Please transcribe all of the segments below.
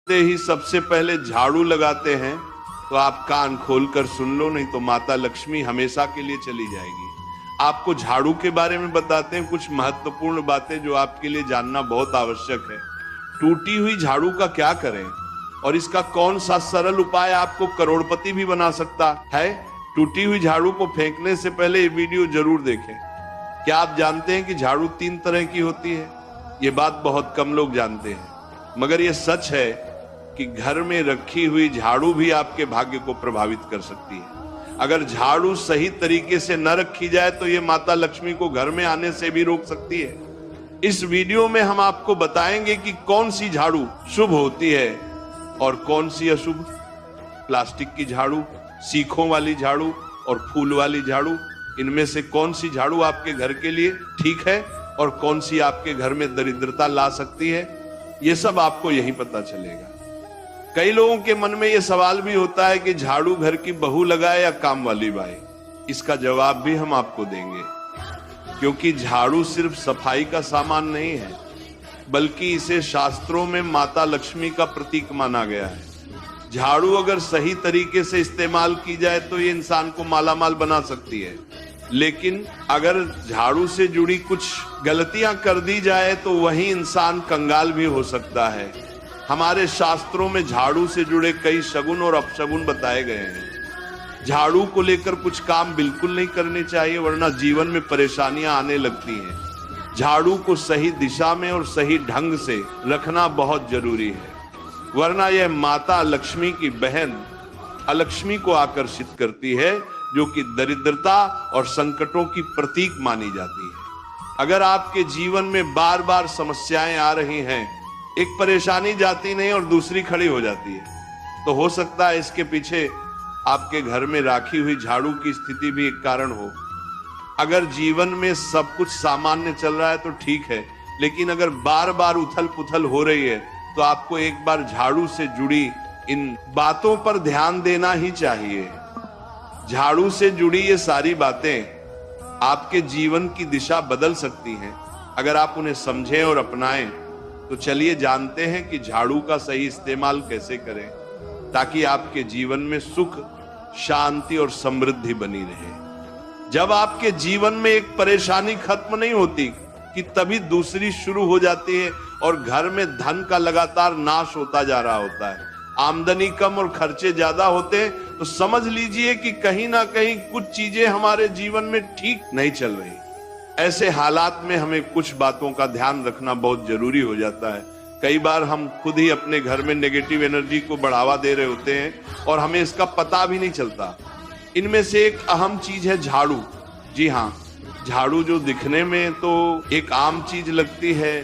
ही सबसे पहले झाड़ू लगाते हैं तो आप कान खोलकर सुन लो, नहीं तो माता लक्ष्मी हमेशा के लिए चली जाएगी। आपको झाड़ू के बारे में बताते हैं कुछ महत्वपूर्ण बातें जो आपके लिए जानना बहुत आवश्यक है। टूटी हुई झाड़ू का क्या करें और इसका कौन सा सरल उपाय आपको करोड़पति भी बना सकता है। टूटी हुई झाड़ू को फेंकने से पहले ये वीडियो जरूर देखें। क्या आप जानते हैं कि झाड़ू 3 तरह की होती है? ये बात बहुत कम लोग जानते हैं, मगर ये सच है कि घर में रखी हुई झाड़ू भी आपके भाग्य को प्रभावित कर सकती है। अगर झाड़ू सही तरीके से न रखी जाए तो ये माता लक्ष्मी को घर में आने से भी रोक सकती है। इस वीडियो में हम आपको बताएंगे कि कौन सी झाड़ू शुभ होती है और कौन सी अशुभ। प्लास्टिक की झाड़ू, सीखों वाली झाड़ू और फूल वाली झाड़ू, इनमें से कौन सी झाड़ू आपके घर के लिए ठीक है और कौन सी आपके घर में दरिद्रता ला सकती है, ये सब आपको यहीं पता चलेगा। कई लोगों के मन में यह सवाल भी होता है कि झाड़ू घर की बहू लगाए या काम वाली बाई। इसका जवाब भी हम आपको देंगे, क्योंकि झाड़ू सिर्फ सफाई का सामान नहीं है, बल्कि इसे शास्त्रों में माता लक्ष्मी का प्रतीक माना गया है। झाड़ू अगर सही तरीके से इस्तेमाल की जाए तो ये इंसान को मालामाल बना सकती है, लेकिन अगर झाड़ू से जुड़ी कुछ गलतियां कर दी जाए तो वही इंसान कंगाल भी हो सकता है। हमारे शास्त्रों में झाड़ू से जुड़े कई शगुन और अपशगुन बताए गए हैं। झाड़ू को लेकर कुछ काम बिल्कुल नहीं करने चाहिए, वरना जीवन में परेशानियां आने लगती हैं। झाड़ू को सही दिशा में और सही ढंग से रखना बहुत जरूरी है, वरना यह माता लक्ष्मी की बहन अलक्ष्मी को आकर्षित करती है, जो कि दरिद्रता और संकटों की प्रतीक मानी जाती है। अगर आपके जीवन में बार बार समस्याएं आ रही हैं, एक परेशानी जाती नहीं और दूसरी खड़ी हो जाती है, तो हो सकता है इसके पीछे आपके घर में राखी हुई झाड़ू की स्थिति भी एक कारण हो। अगर जीवन में सब कुछ सामान्य चल रहा है तो ठीक है, लेकिन अगर बार बार उथल पुथल हो रही है तो आपको एक बार झाड़ू से जुड़ी इन बातों पर ध्यान देना ही चाहिए। झाड़ू से जुड़ी ये सारी बातें आपके जीवन की दिशा बदल सकती हैं अगर आप उन्हें समझें और अपनाएं। तो चलिए जानते हैं कि झाड़ू का सही इस्तेमाल कैसे करें, ताकि आपके जीवन में सुख, शांति और समृद्धि बनी रहे। जब आपके जीवन में एक परेशानी खत्म नहीं होती कि तभी दूसरी शुरू हो जाती है और घर में धन का लगातार नाश होता जा रहा होता है। आमदनी कम और खर्चे ज्यादा होते हैं तो समझ लीजिए कि कहीं ना कहीं कुछ चीजें हमारे जीवन में ठीक नहीं चल रही। ऐसे हालात में हमें कुछ बातों का ध्यान रखना बहुत जरूरी हो जाता है। कई बार हम खुद ही अपने घर में नेगेटिव एनर्जी को बढ़ावा दे रहे होते हैं और हमें इसका पता भी नहीं चलता। इनमें से एक अहम चीज है झाड़ू। जी हाँ, झाड़ू जो दिखने में तो एक आम चीज लगती है,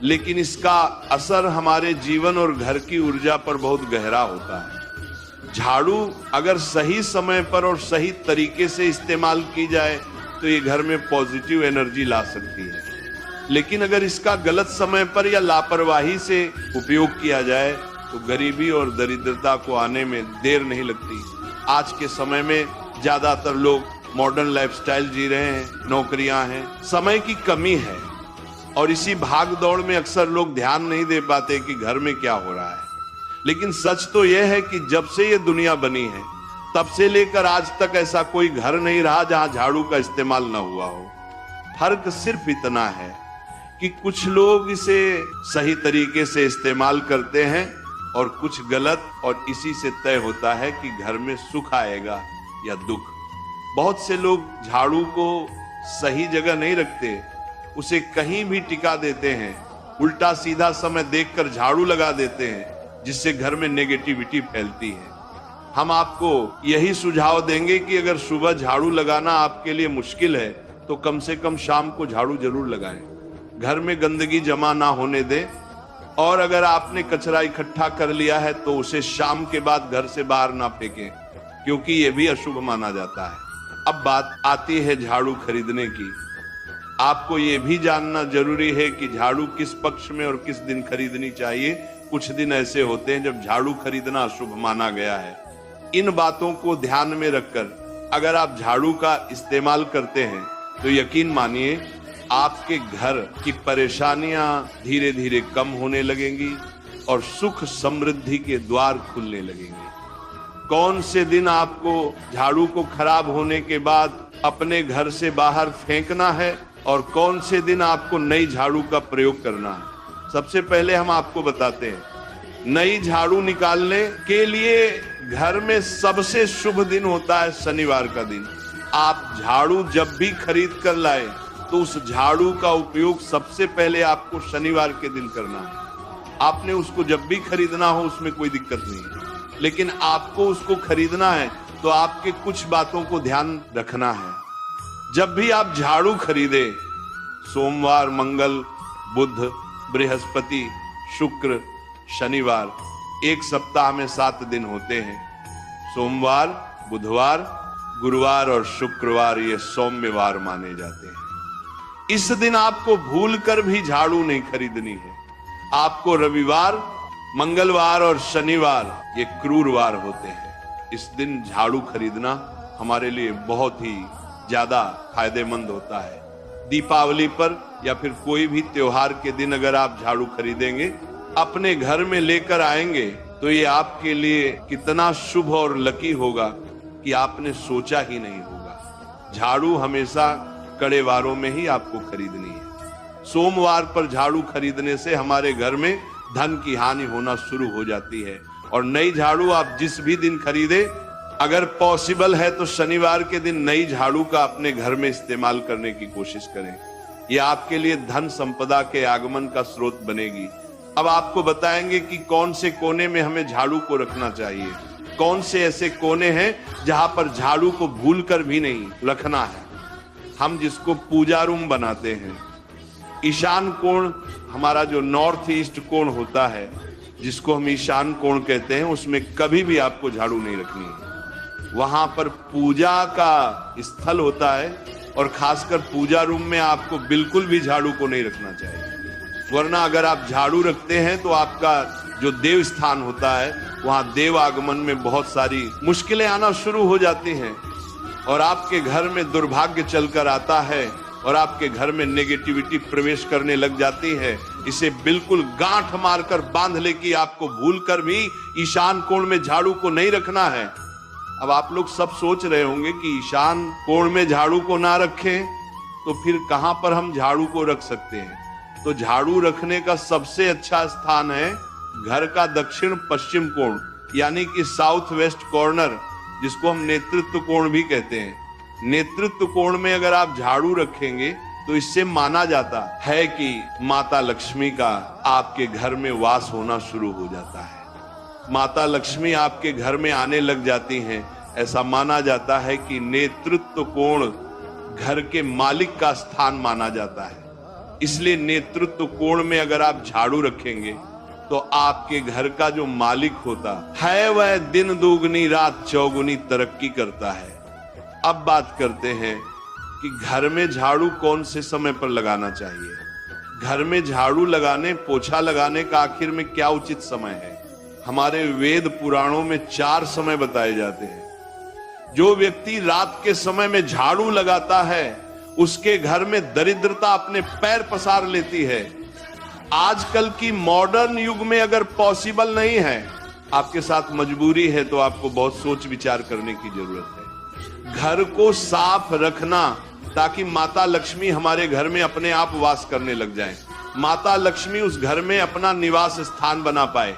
लेकिन इसका असर हमारे जीवन और घर की ऊर्जा पर बहुत गहरा होता है। झाड़ू अगर सही समय पर और सही तरीके से इस्तेमाल की जाए तो ये घर में पॉजिटिव एनर्जी ला सकती है, लेकिन अगर इसका गलत समय पर या लापरवाही से उपयोग किया जाए तो गरीबी और दरिद्रता को आने में देर नहीं लगती। आज के समय में ज्यादातर लोग मॉडर्न लाइफस्टाइल जी रहे हैं, नौकरियां हैं, समय की कमी है और इसी भाग दौड़ में अक्सर लोग ध्यान नहीं दे पाते कि घर में क्या हो रहा है। लेकिन सच तो यह है कि जब से ये दुनिया बनी है तब से लेकर आज तक ऐसा कोई घर नहीं रहा जहां झाड़ू का इस्तेमाल न हुआ हो। फर्क सिर्फ इतना है कि कुछ लोग इसे सही तरीके से इस्तेमाल करते हैं और कुछ गलत, और इसी से तय होता है कि घर में सुख आएगा या दुख। बहुत से लोग झाड़ू को सही जगह नहीं रखते, उसे कहीं भी टिका देते हैं, उल्टा सीधा समय देखकर झाड़ू लगा देते हैं, जिससे घर में नेगेटिविटी फैलती है। हम आपको यही सुझाव देंगे कि अगर सुबह झाड़ू लगाना आपके लिए मुश्किल है तो कम से कम शाम को झाड़ू जरूर लगाएं। घर में गंदगी जमा ना होने दें, और अगर आपने कचरा इकट्ठा कर लिया है तो उसे शाम के बाद घर से बाहर ना फेंकें, क्योंकि यह भी अशुभ माना जाता है। अब बात आती है झाड़ू खरीदने की। आपको यह भी जानना जरूरी है कि झाड़ू किस पक्ष में और किस दिन खरीदनी चाहिए। कुछ दिन ऐसे होते हैं जब झाड़ू खरीदना अशुभ माना गया है। इन बातों को ध्यान में रखकर अगर आप झाड़ू का इस्तेमाल करते हैं तो यकीन मानिए आपके घर की परेशानियां धीरे धीरे कम होने लगेंगी, और सुख समृद्धि के द्वार खुलने लगेंगे। कौन से दिन आपको झाड़ू को खराब होने के बाद अपने घर से बाहर फेंकना है और कौन से दिन आपको नई झाड़ू का प्रयोग करना है। सबसे पहले हम आपको बताते हैं, नई झाड़ू निकालने के लिए घर में सबसे शुभ दिन होता है शनिवार का दिन। आप झाड़ू जब भी खरीद कर लाए तो उस झाड़ू का उपयोग सबसे पहले आपको शनिवार के दिन करना है। आपने उसको जब भी खरीदना हो उसमें कोई दिक्कत नहीं है, लेकिन आपको उसको खरीदना है तो आपके कुछ बातों को ध्यान रखना है। जब भी आप झाड़ू खरीदे, सोमवार, मंगल, बुध, बृहस्पति, शुक्र, शनिवार, एक सप्ताह में 7 दिन होते हैं। सोमवार, बुधवार, गुरुवार और शुक्रवार ये सौम्यवार माने जाते हैं। इस दिन आपको भूलकर भी झाड़ू नहीं खरीदनी है। आपको रविवार, मंगलवार और शनिवार ये क्रूरवार होते हैं। इस दिन झाड़ू खरीदना हमारे लिए बहुत ही ज्यादा फायदेमंद होता है। दीपावली पर या फिर कोई भी त्योहार के दिन अगर आप झाड़ू खरीदेंगे, अपने घर में लेकर आएंगे तो ये आपके लिए कितना शुभ और लकी होगा कि आपने सोचा ही नहीं होगा। झाड़ू हमेशा कड़े वारों में ही आपको खरीदनी है। सोमवार पर झाड़ू खरीदने से हमारे घर में धन की हानि होना शुरू हो जाती है। और नई झाड़ू आप जिस भी दिन खरीदे, अगर पॉसिबल है तो शनिवार के दिन नई झाड़ू का अपने घर में इस्तेमाल करने की कोशिश करें। यह आपके लिए धन संपदा के आगमन का स्रोत बनेगी। अब आपको बताएंगे कि कौन से कोने में हमें झाड़ू को रखना चाहिए, कौन से ऐसे कोने हैं जहां पर झाड़ू को भूलकर भी नहीं रखना है। हम जिसको पूजा रूम बनाते हैं, ईशान कोण हमारा जो नॉर्थ ईस्ट कोण होता है, जिसको हम ईशान कोण कहते हैं, उसमें कभी भी आपको झाड़ू नहीं रखनी है। वहां पर पूजा का स्थल होता है और खासकर पूजा रूम में आपको बिल्कुल भी झाड़ू को नहीं रखना चाहिए। वरना अगर आप झाड़ू रखते हैं तो आपका जो देव स्थान होता है वहां देव आगमन में बहुत सारी मुश्किलें आना शुरू हो जाती हैं और आपके घर में दुर्भाग्य चलकर आता है और आपके घर में नेगेटिविटी प्रवेश करने लग जाती है। इसे बिल्कुल गांठ मारकर बांध ले कि आपको भूलकर भी ईशान कोण में झाड़ू को नहीं रखना है। अब आप लोग सब सोच रहे होंगे कि ईशान कोण में झाड़ू को ना रखें तो फिर कहां पर हम झाड़ू को रख सकते हैं। तो झाड़ू रखने का सबसे अच्छा स्थान है घर का दक्षिण पश्चिम कोण, यानी कि साउथ वेस्ट कॉर्नर, जिसको हम नेतृत्व कोण भी कहते हैं। नेतृत्व कोण में अगर आप झाड़ू रखेंगे तो इससे माना जाता है कि माता लक्ष्मी का आपके घर में वास होना शुरू हो जाता है। माता लक्ष्मी आपके घर में आने लग जाती हैं। ऐसा माना जाता है कि नेतृत्व कोण घर के मालिक का स्थान माना जाता है। इसलिए नेतृत्व कोण में अगर आप झाड़ू रखेंगे तो आपके घर का जो मालिक होता है वह दिन दुगनी रात चौगुनी तरक्की करता है। अब बात करते हैं कि घर में झाड़ू कौन से समय पर लगाना चाहिए। घर में झाड़ू लगाने, पोछा लगाने का आखिर में क्या उचित समय है। हमारे वेद पुराणों में 4 समय बताए जाते हैं। जो व्यक्ति रात के समय में झाड़ू लगाता है उसके घर में दरिद्रता अपने पैर पसार लेती है। आजकल की मॉडर्न युग में अगर पॉसिबल नहीं है, आपके साथ मजबूरी है, तो आपको बहुत सोच विचार करने की जरूरत है। घर को साफ रखना ताकि माता लक्ष्मी हमारे घर में अपने आप वास करने लग जाएं। माता लक्ष्मी उस घर में अपना निवास स्थान बना पाए।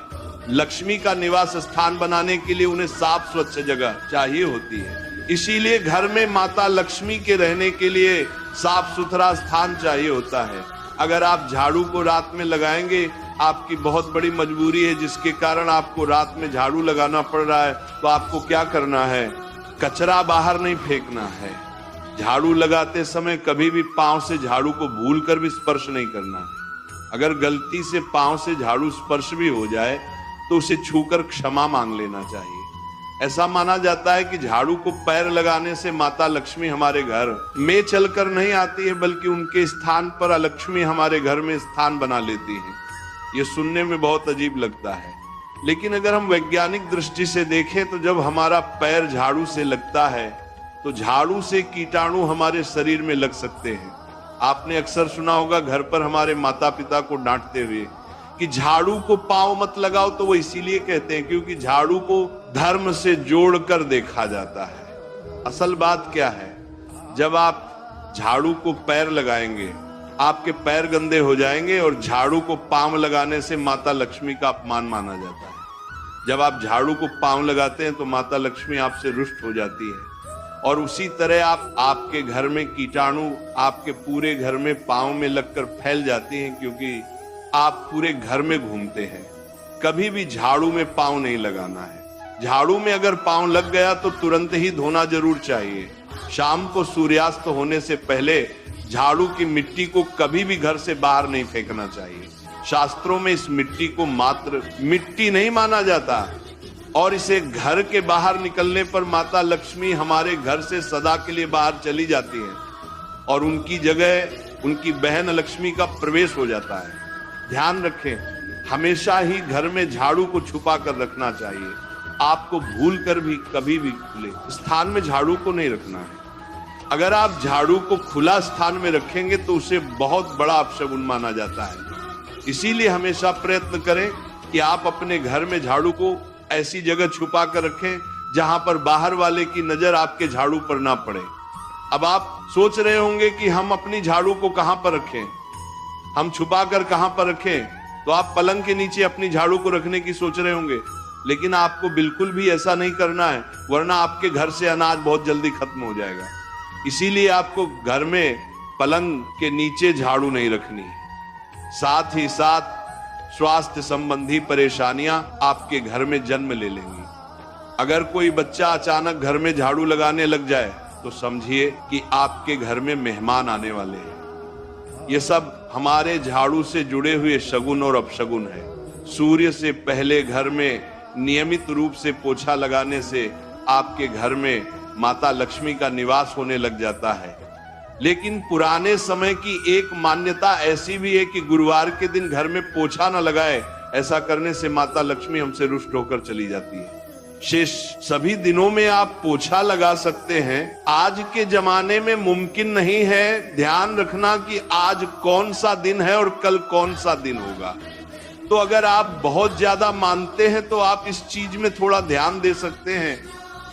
लक्ष्मी का निवास स्थान बनाने के लिए उन्हें साफ स्वच्छ जगह चाहिए होती है। इसीलिए घर में माता लक्ष्मी के रहने के लिए साफ सुथरा स्थान चाहिए होता है। अगर आप झाड़ू को रात में लगाएंगे, आपकी बहुत बड़ी मजबूरी है जिसके कारण आपको रात में झाड़ू लगाना पड़ रहा है, तो आपको क्या करना है, कचरा बाहर नहीं फेंकना है। झाड़ू लगाते समय कभी भी पांव से झाड़ू को भूलकर भी स्पर्श नहीं करना है। अगर गलती से पांव से झाड़ू स्पर्श भी हो जाए तो उसे छूकर क्षमा मांग लेना चाहिए। ऐसा माना जाता है कि झाड़ू को पैर लगाने से माता लक्ष्मी हमारे घर में चलकर नहीं आती है, बल्कि उनके स्थान पर लक्ष्मी हमारे घर में स्थान बना लेती है। ये सुनने में बहुत अजीब लगता है, लेकिन अगर हम वैज्ञानिक दृष्टि से देखें तो जब हमारा पैर झाड़ू से लगता है तो झाड़ू से कीटाणु हमारे शरीर में लग सकते हैं। आपने अक्सर सुना होगा घर पर हमारे माता पिता को डांटते हुए कि झाड़ू को पांव मत लगाओ, तो वो इसीलिए कहते हैं क्योंकि झाड़ू को धर्म से जोड़कर देखा जाता है। असल बात क्या है, जब आप झाड़ू को पैर लगाएंगे, आपके पैर गंदे हो जाएंगे और झाड़ू को पांव लगाने से माता लक्ष्मी का अपमान माना जाता है। जब आप झाड़ू को पांव लगाते हैं तो माता लक्ष्मी आपसे रुष्ट हो जाती है। और उसी तरह आपके घर में कीटाणु आपके पूरे घर में पांव में लगकर फैल जाती हैं, क्योंकि आप पूरे घर में घूमते हैं। कभी भी झाड़ू में पांव नहीं लगाना है। झाड़ू में अगर पांव लग गया तो तुरंत ही धोना जरूर चाहिए। शाम को सूर्यास्त होने से पहले झाड़ू की मिट्टी को कभी भी घर से बाहर नहीं फेंकना चाहिए। शास्त्रों में इस मिट्टी को मात्र मिट्टी नहीं माना जाता, और इसे घर के बाहर निकलने पर माता लक्ष्मी हमारे घर से सदा के लिए बाहर चली जाती हैं और उनकी जगह उनकी बहन लक्ष्मी का प्रवेश हो जाता है। ध्यान रखें, हमेशा ही घर में झाड़ू को छुपा कर रखना चाहिए। आपको भूल कर भी कभी भी खुले स्थान में झाड़ू को नहीं रखना है। अगर आप झाड़ू को खुला स्थान में रखेंगे तो उसे बहुत बड़ा अपशगुन माना जाता है। इसीलिए हमेशा प्रयत्न करें कि आप अपने घर में झाड़ू को ऐसी जगह छुपा कर रखें जहां पर बाहर वाले की नजर आपके झाड़ू पर ना पड़े। अब आप सोच रहे होंगे कि हम अपनी झाड़ू को कहां पर रखें, हम छुपा कर कहां पर रखें, तो आप पलंग के नीचे अपनी झाड़ू को रखने की सोच रहे होंगे, लेकिन आपको बिल्कुल भी ऐसा नहीं करना है, वरना आपके घर से अनाज बहुत जल्दी खत्म हो जाएगा। इसीलिए आपको घर में पलंग के नीचे झाड़ू नहीं रखनी है। साथ ही साथ स्वास्थ्य संबंधी परेशानियां आपके घर में जन्म ले लेंगी। अगर कोई बच्चा अचानक घर में झाड़ू लगाने लग जाए तो समझिए कि आपके घर में मेहमान आने वाले हैं। ये सब हमारे झाड़ू से जुड़े हुए शगुन और अपशगुन है। सूर्य से पहले घर में नियमित रूप से पोछा लगाने से आपके घर में माता लक्ष्मी का निवास होने लग जाता है। लेकिन पुराने समय की एक मान्यता ऐसी भी है कि गुरुवार के दिन घर में पोछा न लगाए, ऐसा करने से माता लक्ष्मी हमसे रुष्ट होकर चली जाती है। शेष सभी दिनों में आप पोछा लगा सकते हैं। आज के जमाने में मुमकिन नहीं है। ध्यान रखना कि आज कौन सा दिन है और कल कौन सा दिन होगा। तो अगर आप बहुत ज्यादा मानते हैं तो आप इस चीज में थोड़ा ध्यान दे सकते हैं।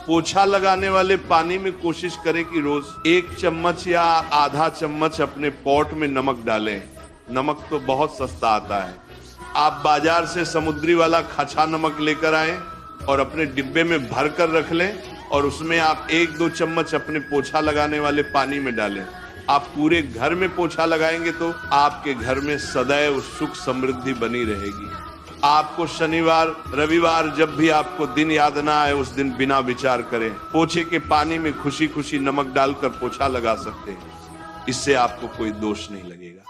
पोछा लगाने वाले पानी में कोशिश करें कि रोज 1 चम्मच या आधा चम्मच अपने पॉट में नमक डालें। नमक तो बहुत सस्ता आता है। आप बाजार से समुद्री वाला खचा नमक लेकर आएं और अपने डिब्बे में भर कर रख लें और उसमें आप 1-2 चम्मच अपने पोछा लगाने वाले पानी में डालें। आप पूरे घर में पोछा लगाएंगे तो आपके घर में सदैव सुख समृद्धि बनी रहेगी। आपको शनिवार रविवार जब भी आपको दिन याद ना आए, उस दिन बिना विचार करें पोछे के पानी में खुशी खुशी नमक डालकर पोछा लगा सकते हैं। इससे आपको कोई दोष नहीं लगेगा।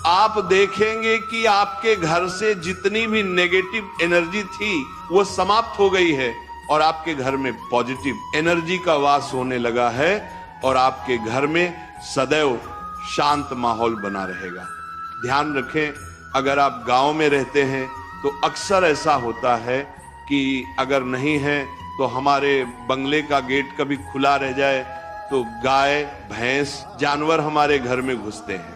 आप देखेंगे कि आपके घर से जितनी भी नेगेटिव एनर्जी थी वो समाप्त हो गई है और आपके घर में पॉजिटिव एनर्जी का वास होने लगा है और आपके घर में सदैव शांत माहौल बना रहेगा। ध्यान रखें, अगर आप गांव में रहते हैं तो अक्सर ऐसा होता है कि अगर नहीं है तो हमारे बंगले का गेट कभी खुला रह जाए तो गाय भैंस जानवर हमारे घर में घुसते हैं।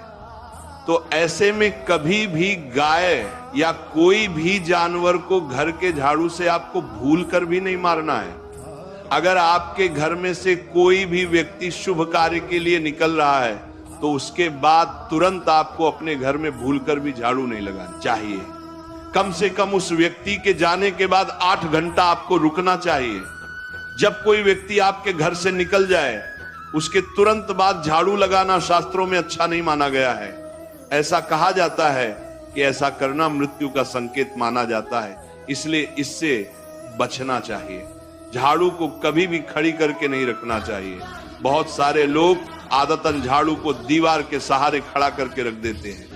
तो ऐसे में कभी भी गाय या कोई भी जानवर को घर के झाड़ू से आपको भूल कर भी नहीं मारना है। अगर आपके घर में से कोई भी व्यक्ति शुभ कार्य के लिए निकल रहा है तो उसके बाद तुरंत आपको अपने घर में भूलकर भी झाड़ू नहीं लगाना चाहिए। कम से कम उस व्यक्ति के जाने के बाद 8 घंटा आपको रुकना चाहिए। जब कोई व्यक्ति आपके घर से निकल जाए उसके तुरंत बाद झाड़ू लगाना शास्त्रों में अच्छा नहीं माना गया है। ऐसा कहा जाता है कि ऐसा करना मृत्यु का संकेत माना जाता है, इसलिए इससे बचना चाहिए। झाड़ू को कभी भी खड़ी करके नहीं रखना चाहिए। बहुत सारे लोग आदतन झाड़ू को दीवार के सहारे खड़ा करके रख देते हैं,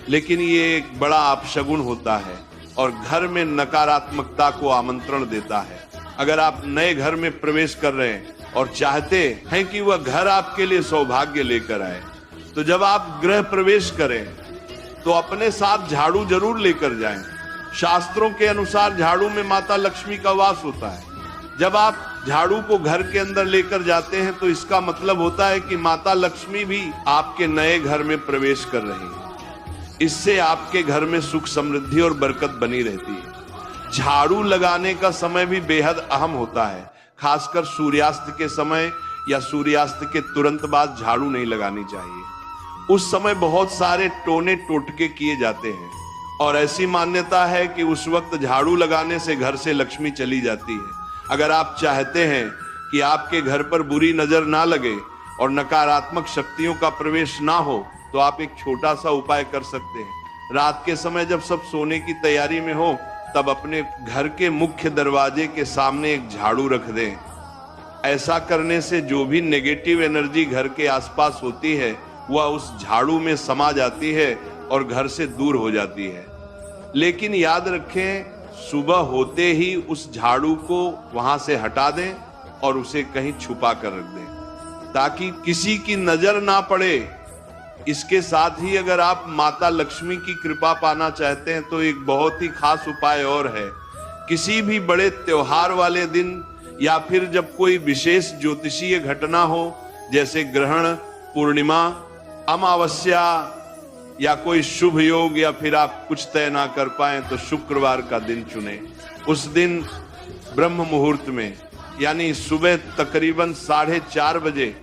लेकिन ये एक बड़ा अपशगुन होता है और घर में नकारात्मकता को आमंत्रण देता है। अगर आप नए घर में प्रवेश कर रहे हैं और चाहते हैं कि वह घर आपके लिए सौभाग्य लेकर आए, तो जब आप गृह प्रवेश करें तो अपने साथ झाड़ू जरूर लेकर जाएं। शास्त्रों के अनुसार झाड़ू में माता लक्ष्मी का वास होता है। जब आप झाड़ू को घर के अंदर लेकर जाते हैं तो इसका मतलब होता है कि माता लक्ष्मी भी आपके नए घर में प्रवेश कर रही है। इससे आपके घर में सुख समृद्धि और बरकत बनी रहती है। झाड़ू लगाने का समय भी बेहद अहम होता है। खासकर सूर्यास्त के समय या सूर्यास्त के तुरंत बाद झाड़ू नहीं लगानी चाहिए। उस समय बहुत सारे टोने टोटके किए जाते हैं और ऐसी मान्यता है कि उस वक्त झाड़ू लगाने से घर से लक्ष्मी चली जाती है। अगर आप चाहते हैं कि आपके घर पर बुरी नजर ना लगे और नकारात्मक शक्तियों का प्रवेश ना हो, तो आप एक छोटा सा उपाय कर सकते हैं। रात के समय जब सब सोने की तैयारी में हो, तब अपने घर के मुख्य दरवाजे के सामने एक झाड़ू रख दें। ऐसा करने से जो भी नेगेटिव एनर्जी घर के आसपास होती है वह उस झाड़ू में समा जाती है और घर से दूर हो जाती है। लेकिन याद रखें, सुबह होते ही उस झाड़ू को वहां से हटा दें और उसे कहीं छुपा कर रख दें ताकि किसी की नजर ना पड़े। इसके साथ ही अगर आप माता लक्ष्मी की कृपा पाना चाहते हैं तो एक बहुत ही खास उपाय और है। किसी भी बड़े त्योहार वाले दिन या फिर जब कोई विशेष ज्योतिषीय घटना हो, जैसे ग्रहण, पूर्णिमा, अमावस्या या कोई शुभ योग, या फिर आप कुछ तय ना कर पाए तो शुक्रवार का दिन चुने। उस दिन ब्रह्म मुहूर्त में यानी सुबह तकरीबन 4:30 बजे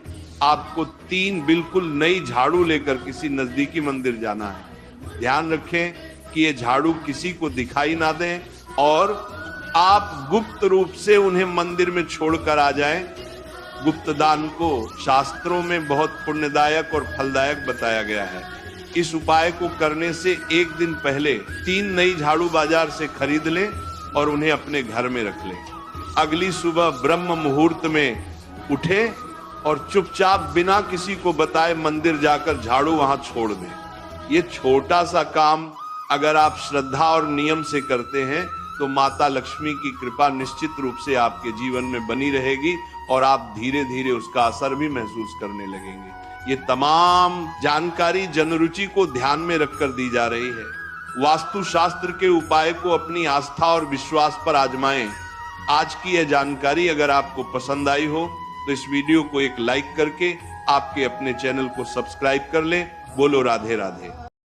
आपको 3 बिल्कुल नई झाड़ू लेकर किसी नजदीकी मंदिर जाना है। ध्यान रखें कि ये झाड़ू किसी को दिखाई ना दें और आप गुप्त रूप से उन्हें मंदिर में छोड़कर आ जाएं। गुप्त दान को शास्त्रों में बहुत पुण्यदायक और फलदायक बताया गया है। इस उपाय को करने से एक दिन पहले 3 नई झाड़ू बाजार से खरीद लें और उन्हें अपने घर में रख लें। अगली सुबह ब्रह्म मुहूर्त में उठें और चुपचाप बिना किसी को बताए मंदिर जाकर झाड़ू वहां छोड़ दें। ये छोटा सा काम अगर आप श्रद्धा और नियम से करते हैं तो माता लक्ष्मी की कृपा निश्चित रूप से आपके जीवन में बनी रहेगी और आप धीरे धीरे उसका असर भी महसूस करने लगेंगे। ये तमाम जानकारी जनरुचि को ध्यान में रखकर दी जा रही है। वास्तु शास्त्र के उपाय को अपनी आस्था और विश्वास पर आजमाएं। आज की यह जानकारी अगर आपको पसंद आई हो तो इस वीडियो को एक लाइक करके आपके अपने चैनल को सब्सक्राइब कर लें। बोलो राधे राधे।